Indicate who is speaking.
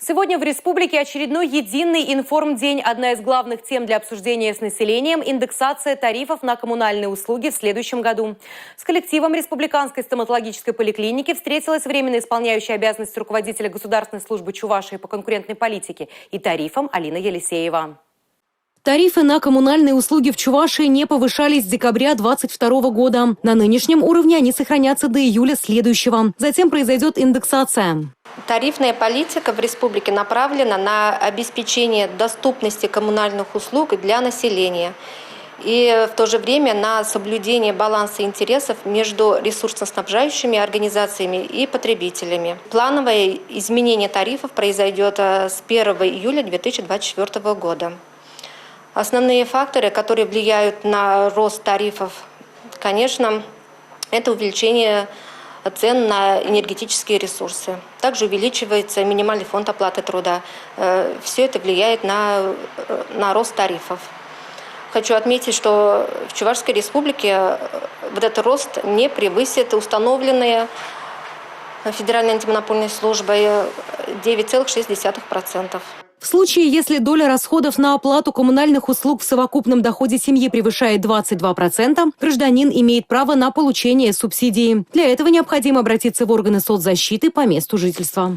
Speaker 1: Сегодня в республике очередной единый информдень. Одна из главных тем для обсуждения с населением – индексация тарифов на коммунальные услуги в следующем году. С коллективом Республиканской стоматологической поликлиники встретилась временно исполняющая обязанности руководителя Государственной службы Чувашии по конкурентной политике и тарифам Алина Елисеева. Тарифы на коммунальные услуги в Чувашии не повышались с декабря 2022 года. На нынешнем уровне они сохранятся до июля следующего. Затем произойдет индексация.
Speaker 2: Тарифная политика в республике направлена на обеспечение доступности коммунальных услуг для населения и в то же время на соблюдение баланса интересов между ресурсоснабжающими организациями и потребителями. Плановое изменение тарифов произойдет с 1 июля 2024 года. Основные факторы, которые влияют на рост тарифов, конечно, это увеличение цен на энергетические ресурсы. Также увеличивается минимальный фонд оплаты труда. Все это влияет на рост тарифов. Хочу отметить, что в Чувашской республике вот этот рост не превысит установленные Федеральной антимонопольной службой 9,6%.
Speaker 1: В случае, если доля расходов на оплату коммунальных услуг в совокупном доходе семьи превышает 22%, гражданин имеет право на получение субсидии. Для этого необходимо обратиться в органы соцзащиты по месту жительства.